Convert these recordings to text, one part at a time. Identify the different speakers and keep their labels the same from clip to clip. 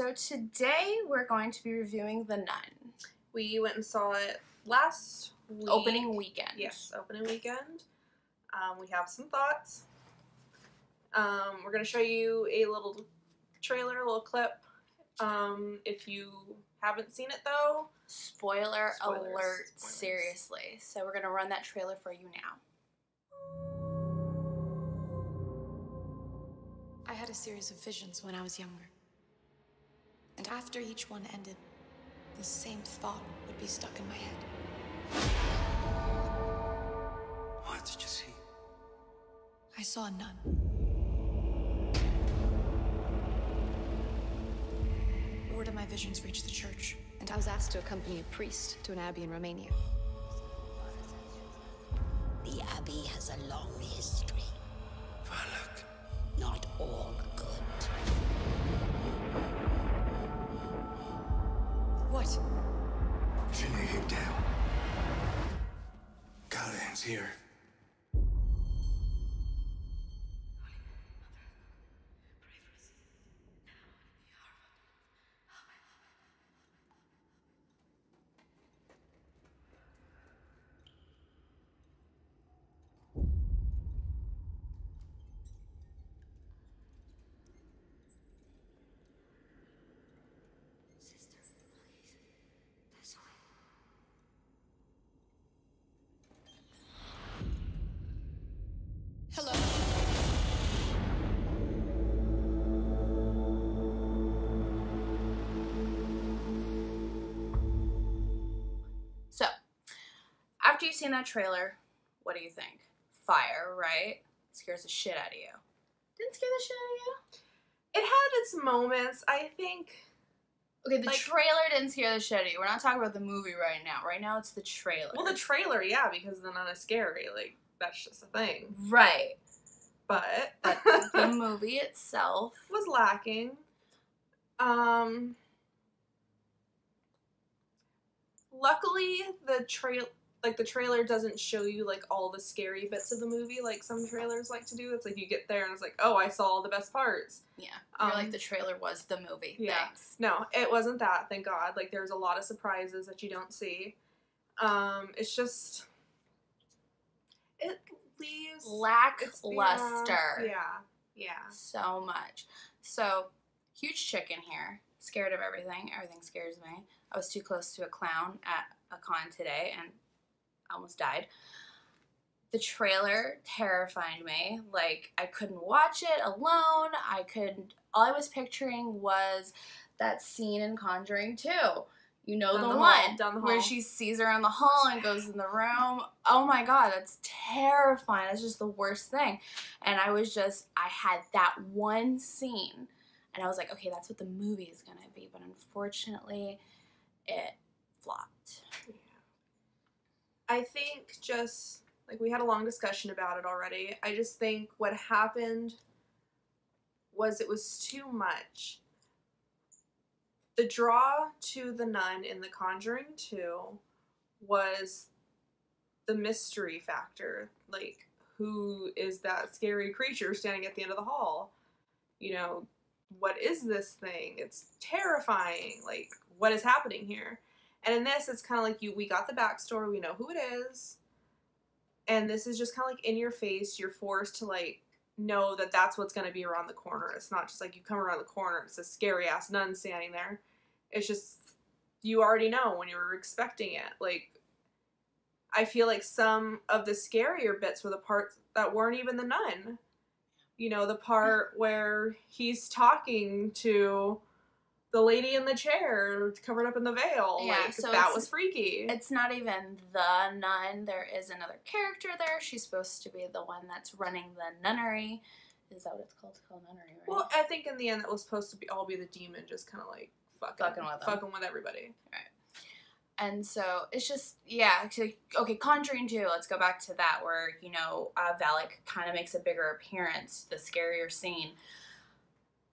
Speaker 1: So today we're going to be reviewing The Nun.
Speaker 2: We went and saw it last week.
Speaker 1: Opening weekend.
Speaker 2: Yes, opening weekend. We have some thoughts. We're going to show you a little trailer, a little clip. If you haven't seen it though.
Speaker 1: Spoiler
Speaker 2: Spoilers.
Speaker 1: alert, seriously. So we're going to run that trailer for you now.
Speaker 3: I had a series of visions when I was younger. And after each one ended, the same thought would be stuck in my head.
Speaker 4: What did you see?
Speaker 3: I saw a nun. Word of my visions reached the church, and I was asked to accompany a priest to an abbey in Romania.
Speaker 5: The Abbey has a long history.
Speaker 4: Valak.
Speaker 5: Not all good.
Speaker 3: What?
Speaker 4: Pin your head down. God's here.
Speaker 3: Hello?
Speaker 1: So, after you've seen that trailer, what do you think? Fire, right? Scares the shit out of you. Didn't scare the shit out of you?
Speaker 2: It had its moments, I think.
Speaker 1: Okay, the
Speaker 2: Like-
Speaker 1: trailer didn't scare the shit out of you. We're not talking about the movie right now. Right now it's the trailer.
Speaker 2: Well, the trailer, yeah, because the nun is scary. Like, that's just a thing.
Speaker 1: Right.
Speaker 2: But
Speaker 1: The movie itself.
Speaker 2: was lacking. Luckily, the trailer doesn't show you like all the scary bits of the movie like some trailers like to do. It's like you get there and it's like, oh, I saw all the best parts.
Speaker 1: Yeah. You're like the trailer was the movie.
Speaker 2: Yeah.
Speaker 1: Thanks.
Speaker 2: No, it wasn't that, thank God. Like, there's a lot of surprises that you don't see. It's just, it leaves
Speaker 1: Lackluster.
Speaker 2: Yeah.
Speaker 1: So much. So, huge chicken here. Scared of everything. Everything scares me. I was too close to a clown at a con today and almost died. The trailer terrified me. Like, I couldn't watch it alone. All I was picturing was that scene in Conjuring 2. You know,
Speaker 2: Down
Speaker 1: the
Speaker 2: the
Speaker 1: one
Speaker 2: hall, down the
Speaker 1: where
Speaker 2: hall.
Speaker 1: she sees her in the hall and goes in the room. Oh my God, that's terrifying. That's just the worst thing. And I had that one scene and I was like, okay, that's what the movie is going to be. But unfortunately, it flopped.
Speaker 2: Yeah. I think just, like, we had a long discussion about it already. I just think what happened was it was too much. The draw to the nun in The Conjuring 2 was the mystery factor. Like, who is that scary creature standing at the end of the hall? You know, what is this thing? It's terrifying. Like, what is happening here? And in this, it's kind of like we got the backstory. We know who it is. And this is just kind of like in your face. You're forced to, like, know that that's what's going to be around the corner. It's not just like you come around the corner, it's a scary ass nun standing there. It's just, you already know when you were expecting it. Like, I feel like some of the scarier bits were the parts that weren't even the nun. You know, the part where he's talking to the lady in the chair covered up in the veil.
Speaker 1: Yeah,
Speaker 2: like,
Speaker 1: so
Speaker 2: that was freaky.
Speaker 1: It's not even the nun. There is another character there. She's supposed to be the one that's running the nunnery. Is that what it's called? It's called nunnery, right?
Speaker 2: Well, I think in the end it was supposed to be all be the demon just kind of like fucking with everybody.
Speaker 1: Right. And so it's just, yeah, okay, Conjuring 2, let's go back to that where, you know, Valak kind of makes a bigger appearance, the scarier scene.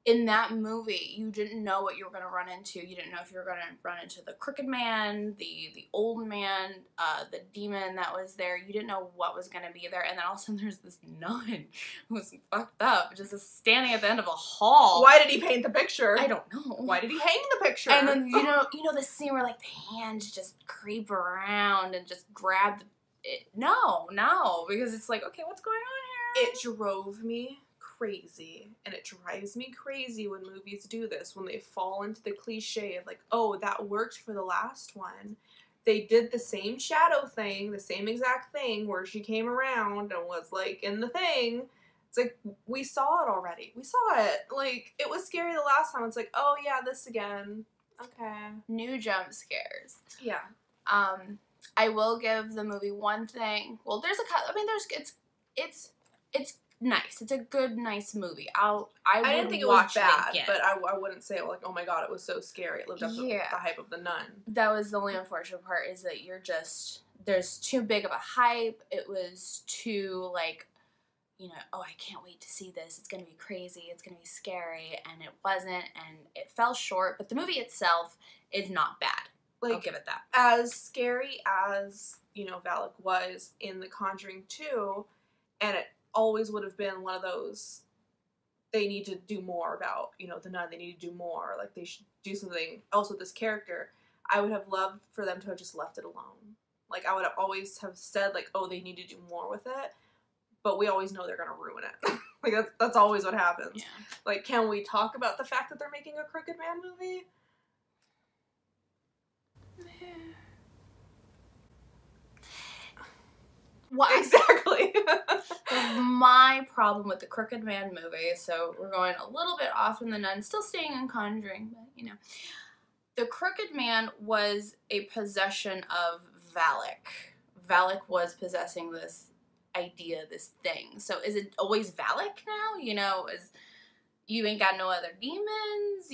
Speaker 1: in that movie, you didn't know what you were going to run into. You didn't know if you were going to run into the crooked man, the old man, the demon that was there. You didn't know what was going to be there. And then all of a sudden there's this nun who was fucked up, just standing at the end of a hall.
Speaker 2: Why did he paint the picture?
Speaker 1: I don't know.
Speaker 2: Why did he hang the picture?
Speaker 1: And then, you know the scene where, like, the hands just creep around and just grab it. No, because it's like, okay, what's going on here?
Speaker 2: It drove me crazy, and it drives me crazy when movies do this, when they fall into the cliche of like, oh, that worked for the last one. They did the same shadow thing, the same exact thing where she came around and was like in the thing. It's like, we saw it already. We saw it. Like, it was scary the last time. It's like, oh yeah, this again. Okay.
Speaker 1: New jump scares.
Speaker 2: Yeah.
Speaker 1: I will give the movie one thing. Well, there's it's nice. It's a good, nice movie. I
Speaker 2: didn't think it was bad, but I wouldn't say, like, oh my god, it was so scary. It lived up to the hype of The Nun.
Speaker 1: That was the only unfortunate part, is that there's too big of a hype. It was too, like, oh, I can't wait to see this. It's going to be crazy. It's going to be scary. And it wasn't, and it fell short. But the movie itself is not bad. Like, I'll give it that.
Speaker 2: As scary as, Valak was in The Conjuring 2, and it always would have been one of those, they need to do more about, the nun. They need to do more. Like, they should do something else with this character. I would have loved for them to have just left it alone. Like, I would have always have said, like, oh, they need to do more with it. But we always know they're going to ruin it. Like, that's always what happens. Yeah. Like, can we talk about the fact that they're making a Crooked Man movie?
Speaker 1: What?
Speaker 2: Exactly.
Speaker 1: My problem with the Crooked Man movie, so we're going a little bit off from The Nun, still staying in Conjuring, but, The Crooked Man was a possession of Valak. Valak was possessing this idea, this thing. So is it always Valak now? Is you ain't got no other demons?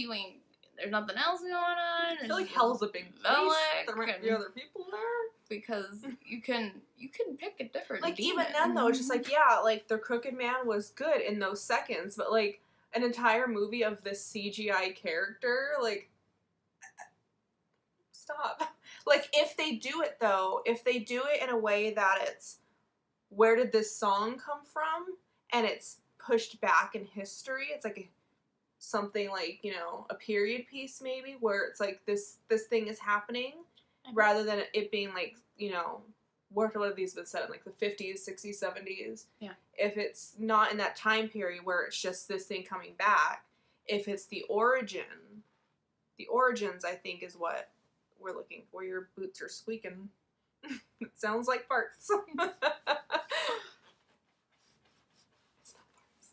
Speaker 1: There's nothing else going on?
Speaker 2: I feel like hell's a big place. There might be other people there.
Speaker 1: Because you can pick a different
Speaker 2: like
Speaker 1: demon.
Speaker 2: Even then though, it's just like, yeah, like the Crooked Man was good in those seconds, but like an entire movie of this CGI character, like, stop. Like, if they do it though, if they do it in a way that it's, where did this song come from, and it's pushed back in history, it's like something like, a period piece maybe, where it's like this thing is happening, rather than it being like, what have these been set in, like the 50s, 60s, 70s? Yeah. If it's not in that time period where it's just this thing coming back, if it's the origins, I think, is what we're looking for. Your boots are squeaking. It sounds like farts. It's
Speaker 1: not farts.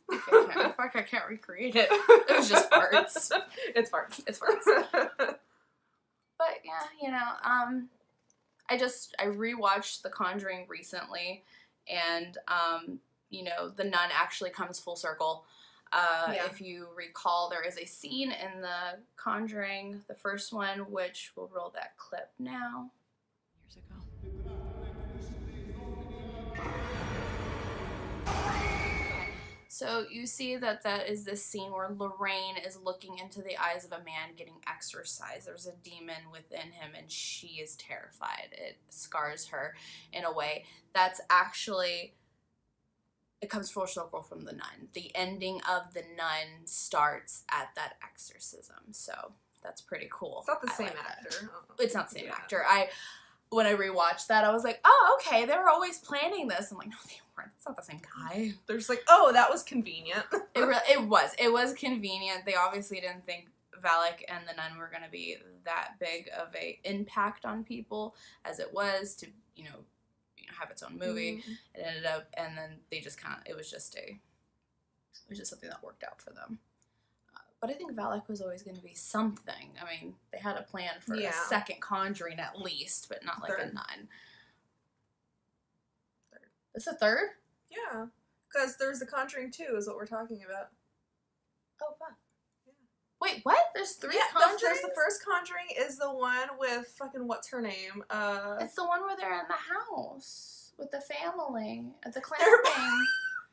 Speaker 1: I feel like I can't recreate it. It was just farts.
Speaker 2: It's farts.
Speaker 1: It's farts. But yeah, I rewatched The Conjuring recently, and The Nun actually comes full circle. If you recall, there is a scene in The Conjuring, the first one, which we'll roll that clip now. Years ago. So you see that is this scene where Lorraine is looking into the eyes of a man getting exorcised. There's a demon within him, and she is terrified. It scars her in a way. That's actually, it comes full circle from The Nun. The ending of The Nun starts at that exorcism. So that's pretty cool.
Speaker 2: It's not the same actor.
Speaker 1: It's not the same actor. When I rewatched that, I was like, oh, okay, they were always planning this. I'm like, no, they weren't. It's not the same guy.
Speaker 2: They're just like, oh, that was convenient.
Speaker 1: It was convenient. They obviously didn't think Valak and The Nun were going to be that big of a impact on people as it was to, have its own movie. Mm-hmm. It ended up, and then they just it was just something that worked out for them. But I think Valak was always going to be something. I mean, they had a plan for a second Conjuring at least, but not like a Nun. Third. It's a third?
Speaker 2: Yeah. Because there's The Conjuring 2 is what we're talking about.
Speaker 1: Oh, fuck. Yeah. Wait, what? There's three Conjurings?
Speaker 2: There's the first Conjuring is the one with fucking what's her name?
Speaker 1: It's the one where they're in the house with the family at the clan thing.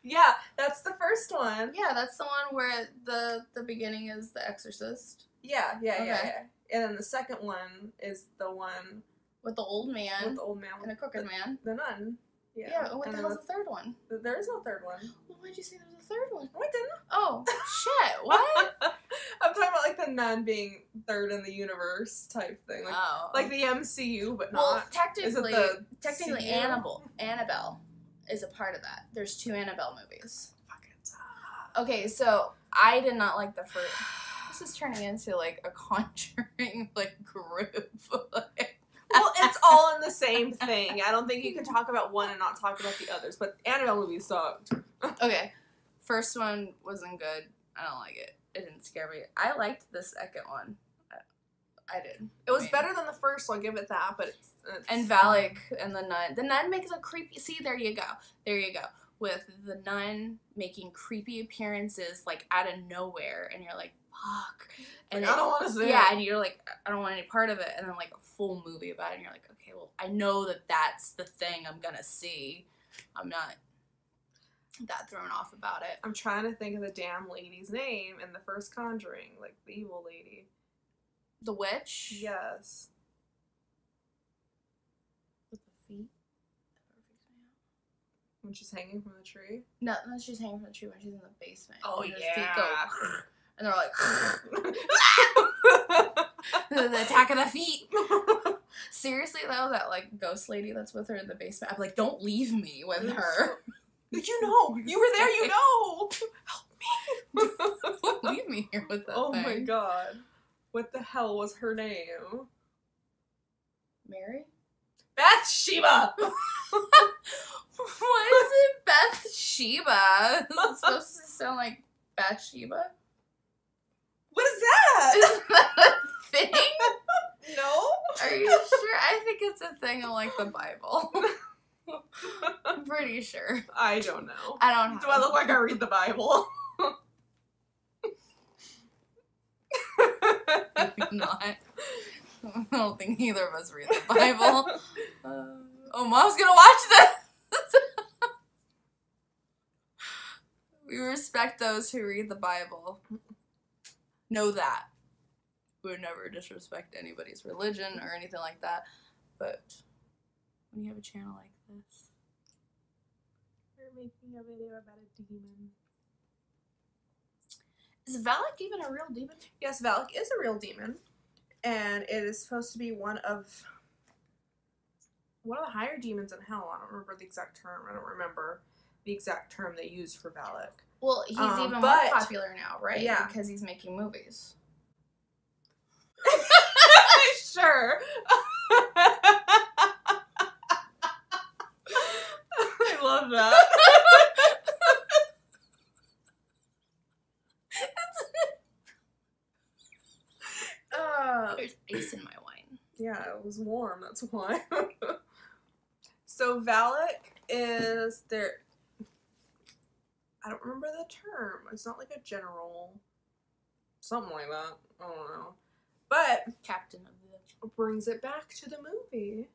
Speaker 2: Yeah, that's the first one.
Speaker 1: Yeah, that's the one where the beginning is the Exorcist.
Speaker 2: Yeah.
Speaker 1: Okay.
Speaker 2: And then the second one is the one
Speaker 1: With the old man.
Speaker 2: with the old man
Speaker 1: And a crooked man.
Speaker 2: the nun. Yeah.
Speaker 1: Yeah, what
Speaker 2: And
Speaker 1: the
Speaker 2: then
Speaker 1: hell's the third one?
Speaker 2: there is no third one.
Speaker 1: Well, why did you say there was a third one?
Speaker 2: No, I didn't.
Speaker 1: Oh, shit, what?
Speaker 2: I'm talking about like the nun being third in the universe type thing. Like,
Speaker 1: Oh.
Speaker 2: like the MCU, but
Speaker 1: Well,
Speaker 2: not.
Speaker 1: technically,
Speaker 2: Is it the
Speaker 1: technically
Speaker 2: CU?
Speaker 1: Annabelle is a part of that. There's 2 Annabelle movies.
Speaker 2: Fucking suck.
Speaker 1: Okay, so I did not like the first. This is turning into like a Conjuring like group.
Speaker 2: Well, it's all in the same thing. I don't think you can talk about one and not talk about the others. But Annabelle movies sucked.
Speaker 1: Okay, first one wasn't good. I don't like it. It didn't scare me. I liked the second one. I did.
Speaker 2: It was better than the first, so I'll give it that. But it's
Speaker 1: And Valak and the nun. The nun makes a creepy. See, there you go. There you go. With the nun making creepy appearances like out of nowhere, and you're like, fuck. And
Speaker 2: I don't want to see
Speaker 1: yeah,
Speaker 2: it.
Speaker 1: and you're like, I don't want any part of it. And then like a full movie about it, and you're like, okay, well, I know that that's the thing I'm gonna see. I'm not that thrown off about it.
Speaker 2: I'm trying to think of the damn lady's name in the first Conjuring, like the evil lady.
Speaker 1: The witch.
Speaker 2: Yes.
Speaker 1: With the feet.
Speaker 2: When she's hanging from the tree.
Speaker 1: No, she's hanging from the tree when she's in the basement.
Speaker 2: Oh,
Speaker 1: And her
Speaker 2: yeah.
Speaker 1: feet go, and they're like, the attack of the feet. Seriously though, that like ghost lady that's with her in the basement, I'm like, don't leave me with her.
Speaker 2: You know, you were there. You know. Help me.
Speaker 1: Don't leave me here with that
Speaker 2: Oh
Speaker 1: thing.
Speaker 2: my god. What the hell was her name?
Speaker 1: Mary?
Speaker 2: Bathsheba!
Speaker 1: Why is it Bathsheba? Is it supposed to sound like Bathsheba?
Speaker 2: What is that?
Speaker 1: Is that a thing?
Speaker 2: No?
Speaker 1: Are you sure? I think it's a thing in like the Bible. I'm pretty sure.
Speaker 2: I don't know.
Speaker 1: I don't have
Speaker 2: Do I look like I read the Bible?
Speaker 1: not. I don't think either of us read the Bible. Oh, Mom's gonna watch this! We respect those who read the Bible. Know that. We would never disrespect anybody's religion or anything like that. But when you have a channel like this,
Speaker 2: You're making a video about a demon.
Speaker 1: is Valak even a real demon?
Speaker 2: Yes, Valak is a real demon. And it is supposed to be one of the higher demons in hell. I don't remember the exact term. I don't remember the exact term they used for Valak.
Speaker 1: Well, he's even more
Speaker 2: but-
Speaker 1: popular now, right?
Speaker 2: Yeah.
Speaker 1: Because he's making movies.
Speaker 2: Sure. I love that.
Speaker 1: There's ice in my wine.
Speaker 2: Yeah, it was warm, that's why. So Valak is their... I don't remember the term. It's not like a general... Something like that. I don't know. But
Speaker 1: Captain of the...
Speaker 2: brings it back to the movie.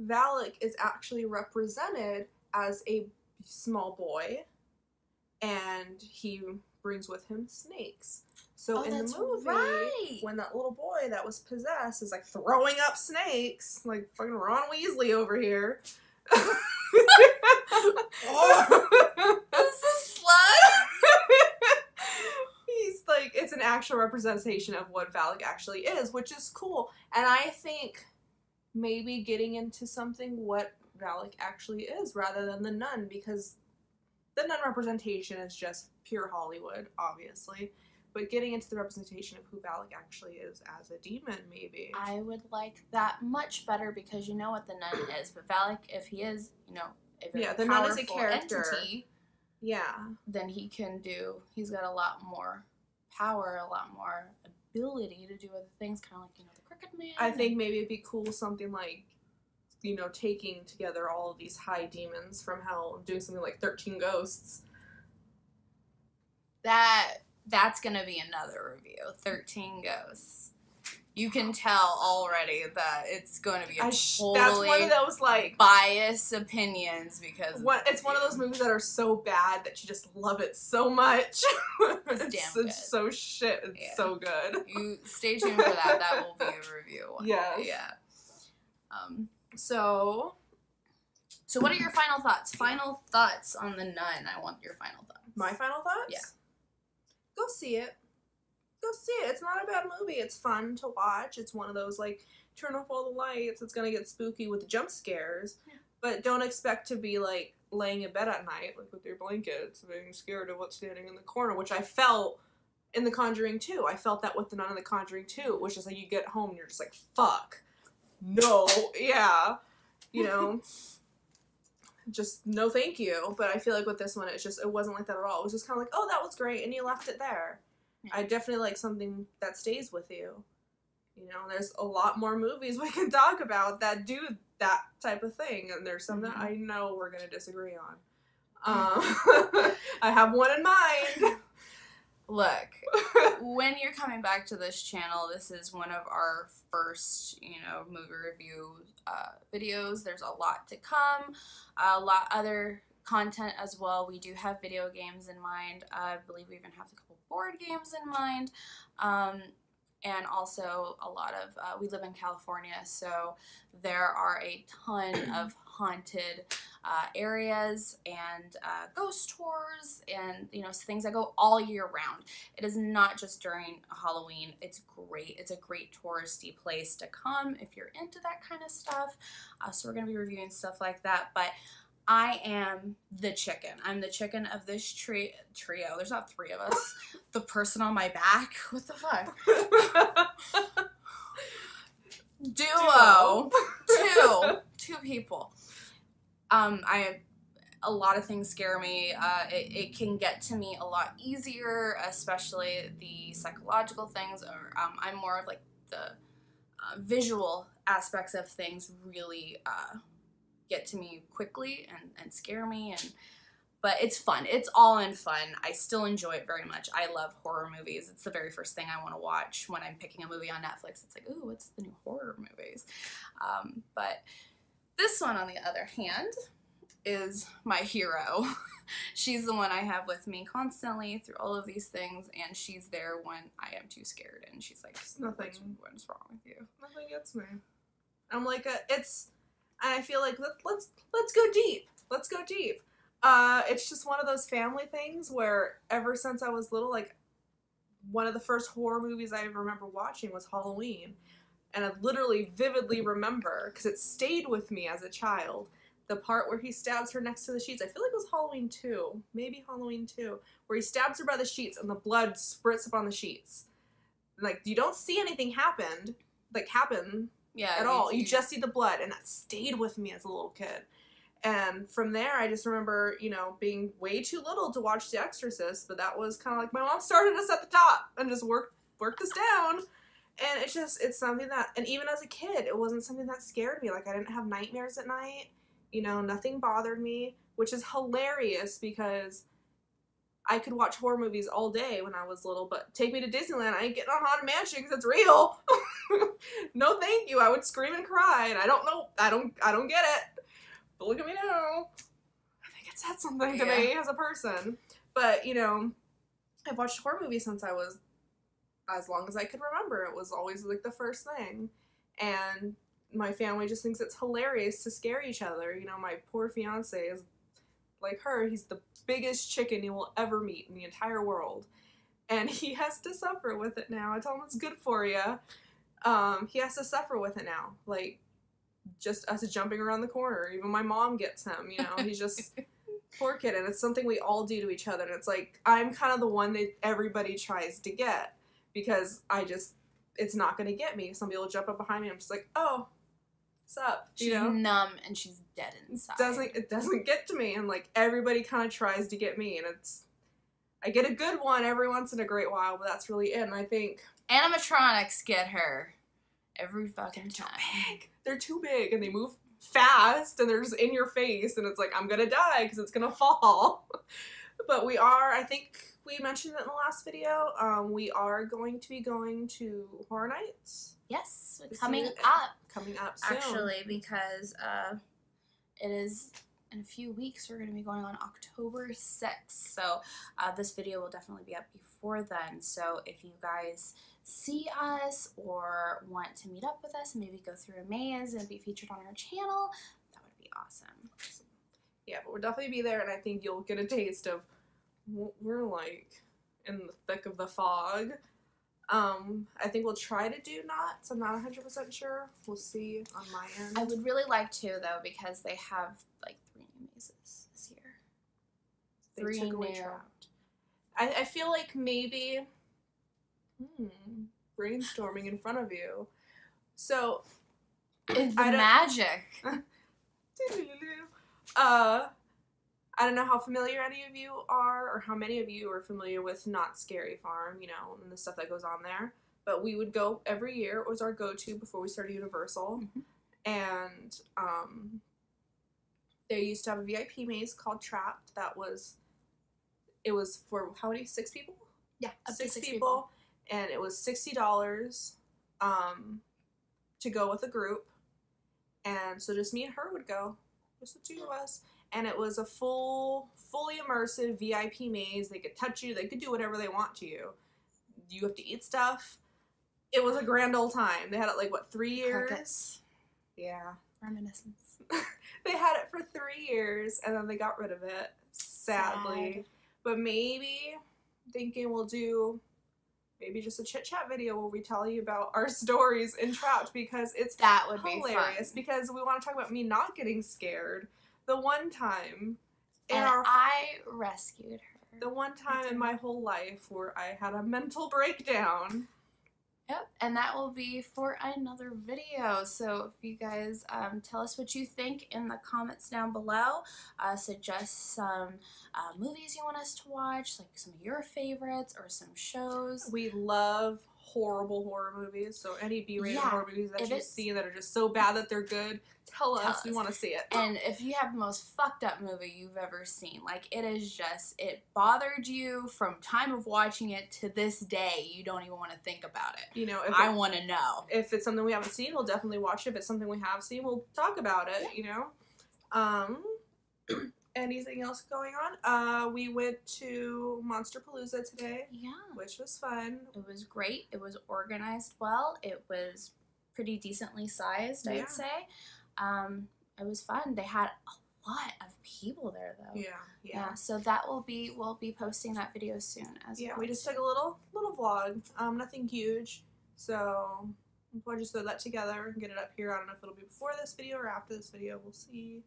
Speaker 2: Valak is actually represented as a small boy, and he brings with him snakes. So in the movie,
Speaker 1: right.
Speaker 2: when that little boy that was possessed is like throwing up snakes, like fucking Ron Weasley over here.
Speaker 1: This is slugs?
Speaker 2: He's like, it's an actual representation of what Valak actually is, which is cool. And I think maybe getting into something what Valak actually is rather than the nun, because the nun representation is just pure Hollywood, obviously. But getting into the representation of who Valak actually is as a demon, maybe.
Speaker 1: I would like that much better because you know what the nun is. But Valak, if he is, you know, a very
Speaker 2: The nun is a
Speaker 1: powerful
Speaker 2: character.
Speaker 1: entity,
Speaker 2: Yeah.
Speaker 1: then he's got a lot more power, a lot more ability to do other things, kind of like, you know, the Crooked Man.
Speaker 2: I think maybe it'd be cool something like, you know, taking together all of these high demons from hell and doing something like 13 Ghosts.
Speaker 1: That's gonna be another review. 13 Ghosts. You can tell already that it's going to be a
Speaker 2: that's
Speaker 1: totally
Speaker 2: one of those, like,
Speaker 1: biased opinions because
Speaker 2: it's one of those movies that are so bad that you just love it so much.
Speaker 1: It's damn good.
Speaker 2: It's so shit. It's so good.
Speaker 1: You stay tuned for that. That will be a review one day. Yeah.
Speaker 2: So
Speaker 1: what are your final thoughts? Final thoughts on The Nun. I want your final thoughts.
Speaker 2: My final thoughts?
Speaker 1: Yeah.
Speaker 2: Go see it. Go see it. It's not a bad movie. It's fun to watch. It's one of those, like, turn off all the lights. It's gonna get spooky with jump scares. Yeah. But don't expect to be, like, laying in bed at night, like, with your blankets, being scared of what's standing in the corner, which I felt in The Conjuring 2. I felt that with The Nun and The Conjuring 2, which is like you get home and you're just like, fuck. No. Yeah. You know? Just no thank you. But I feel like with this one, it wasn't like that at all. It was just kind of like, oh, that was great, and you left it there. Yeah. I definitely like something that stays with you. You know, there's a lot more movies we can talk about that do that type of thing, and there's some that I know we're going to disagree on. I have one in mind.
Speaker 1: Look, when you're coming back to this channel, this is one of our first, movie review videos. There's a lot to come, a lot other content as well. We do have video games in mind. I believe we even have a couple board games in mind. And also a lot of, we live in California, so there are a ton of haunted areas and ghost tours and, things that go all year round. It is not just during Halloween. It's great. It's a great touristy place to come if you're into that kind of stuff. So we're going to be reviewing stuff like that, but I am the chicken. I'm the chicken of this trio. There's not three of us. The person on my back. What the fuck? Duo. Two people. A lot of things scare me. It can get to me a lot easier, especially the psychological things. Or I'm more of like the visual aspects of things really get to me quickly and scare me, but it's fun. It's all in fun. I still enjoy it very much. I love horror movies. It's the very first thing I want to watch when I'm picking a movie on Netflix. It's like, ooh, what's the new horror movies? But this one, on the other hand, is my hero. She's the one I have with me constantly through all of these things, and she's there when I am too scared, and she's like,
Speaker 2: nothing.
Speaker 1: What's wrong with you?
Speaker 2: Nothing gets me. I'm like, and I feel like let's go deep. Let's go deep. It's just one of those family things where ever since I was little, like, one of the first horror movies I remember watching was Halloween. And I literally vividly remember, because it stayed with me as a child, the part where he stabs her next to the sheets. I feel like it was Halloween 2. Maybe Halloween 2. Where he stabs her by the sheets and the blood spurts up on the sheets. Like, you don't see anything happen at all. You just see the blood, and that stayed with me as a little kid. And from there, I just remember, being way too little to watch The Exorcist, but that was kind of like, my mom started us at the top and just worked us down. And it's something that, and even as a kid, it wasn't something that scared me. Like, I didn't have nightmares at night. Nothing bothered me, which is hilarious because I could watch horror movies all day when I was little, but take me to Disneyland, I ain't getting on Haunted Mansion because it's real. No thank you. I would scream and cry, and I don't know. I don't get it. But look at me now. I think it said something to me as a person. But, I've watched horror movies since I was as long as I could remember. It was always like the first thing. And my family just thinks it's hilarious to scare each other. My poor fiance is like her. He's the biggest chicken you will ever meet in the entire world. And he has to suffer with it now. I tell him it's good for you. He has to suffer with it now. Like, just us jumping around the corner. Even my mom gets him, He's just, poor kid. And it's something we all do to each other. And it's like, I'm kind of the one that everybody tries to get. Because it's not going to get me. Some people jump up behind me and I'm just like, oh, what's up?
Speaker 1: She's numb and she's dead inside.
Speaker 2: It doesn't get to me. And like, everybody kind of tries to get me. And I get a good one every once in a great while, but that's really it. And I think
Speaker 1: animatronics get her every fucking time.
Speaker 2: They're too big and they move fast and they're just in your face and it's like, I'm gonna die because it's gonna fall. But we are, I think we mentioned it in the last video, we are going to be going to Horror Nights.
Speaker 1: Yes,
Speaker 2: This
Speaker 1: coming
Speaker 2: is
Speaker 1: up.
Speaker 2: Coming up soon.
Speaker 1: Actually, because it is in a few weeks. We're going to be going on October 6th. So this video will definitely be up before then. So if you guys see us or want to meet up with us and maybe go through a maze and be featured on our channel, that would be awesome.
Speaker 2: Yeah, but we'll definitely be there, and I think you'll get a taste of what we're like in the thick of the fog. I think we'll try to do knots. I'm not 100% sure. We'll see on my end.
Speaker 1: I would really like to, though, because they have like 3 new mazes this year.
Speaker 2: They
Speaker 1: 3
Speaker 2: took away
Speaker 1: new.
Speaker 2: Trapped. I feel like maybe brainstorming in front of you. So
Speaker 1: It's the
Speaker 2: I don't-
Speaker 1: magic.
Speaker 2: I don't know how familiar any of you are, or how many of you are familiar with Not Scary Farm, you know, and the stuff that goes on there. But we would go every year. It was our go-to before we started Universal. And they used to have a VIP maze called Trapped. It was for how many? 6 people?
Speaker 1: Yeah, up to
Speaker 2: 6
Speaker 1: 6
Speaker 2: people. And it was $60 to go with a group. And so just me and her would go. Just the 2 of us. And it was a fully immersive VIP maze. They could touch you. They could do whatever they want to you. You have to eat stuff. It was a grand old time. They had it like, what, 3 years?
Speaker 1: Crickets.
Speaker 2: Yeah.
Speaker 1: Reminiscence.
Speaker 2: They had it for 3 years, and then they got rid of it, sadly.
Speaker 1: Sad.
Speaker 2: But maybe, thinking we'll do maybe just a chit-chat video where we tell you about our stories in Trapped, because it's
Speaker 1: That would be
Speaker 2: hilarious.
Speaker 1: fun.
Speaker 2: Because we want to talk about me not getting scared. The one time in
Speaker 1: And
Speaker 2: our
Speaker 1: I rescued her.
Speaker 2: the one time in my whole life where I had a mental breakdown.
Speaker 1: Yep, and that will be for another video. So if you guys tell us what you think in the comments down below, suggest some movies you want us to watch, like some of your favorites or some shows.
Speaker 2: We love horrible horror movies, so any B-rated
Speaker 1: Yeah,
Speaker 2: horror movies that
Speaker 1: if
Speaker 2: you
Speaker 1: it's-
Speaker 2: see that are just so bad that they're good, tell us. We
Speaker 1: us.
Speaker 2: want to see it.
Speaker 1: And if you have the most fucked up movie you've ever seen, like it is just, it bothered you from time of watching it to this day, you don't even want to think about it.
Speaker 2: You know,
Speaker 1: I want to know.
Speaker 2: if it's something we haven't seen, we'll definitely watch it. If it's something we have seen, we'll talk about it, you know. Anything else going on? We went to Monsterpalooza today,
Speaker 1: Yeah.
Speaker 2: which was fun.
Speaker 1: It was great. It was organized well. It was pretty decently sized,
Speaker 2: Yeah.
Speaker 1: I'd say. It was fun. They had a lot of people there, though.
Speaker 2: Yeah.
Speaker 1: So that we'll be posting that video soon as
Speaker 2: Yeah,
Speaker 1: well.
Speaker 2: we just took a little vlog. Nothing huge. So we'll just throw that together and get it up here. I don't know if it'll be before this video or after this video. We'll see.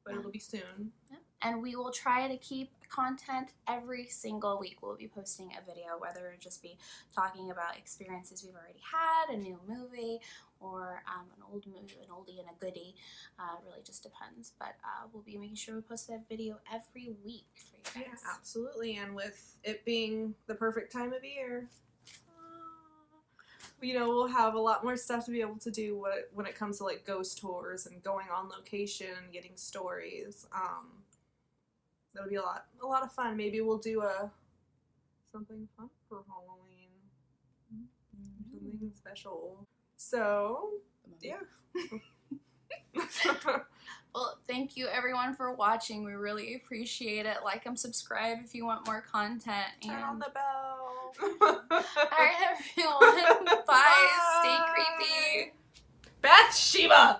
Speaker 2: But it'll be soon.
Speaker 1: Yep. And we will try to keep content every single week. We'll be posting a video, whether it just be talking about experiences we've already had, a new movie, or an old movie, an oldie and a goodie. It really just depends. But we'll be making sure we post that video every week for you
Speaker 2: Yeah,
Speaker 1: guys.
Speaker 2: absolutely. And with it being the perfect time of year, you know, we'll have a lot more stuff to be able to do when it comes to like ghost tours and going on location and getting stories. That'll be a lot of fun. Maybe we'll do something fun for Halloween. Something special. So, yeah.
Speaker 1: Well, thank you everyone for watching. We really appreciate it. Like and subscribe if you want more content.
Speaker 2: Turn on the bell.
Speaker 1: Alright everyone. Bye. Stay creepy.
Speaker 2: Bathsheba!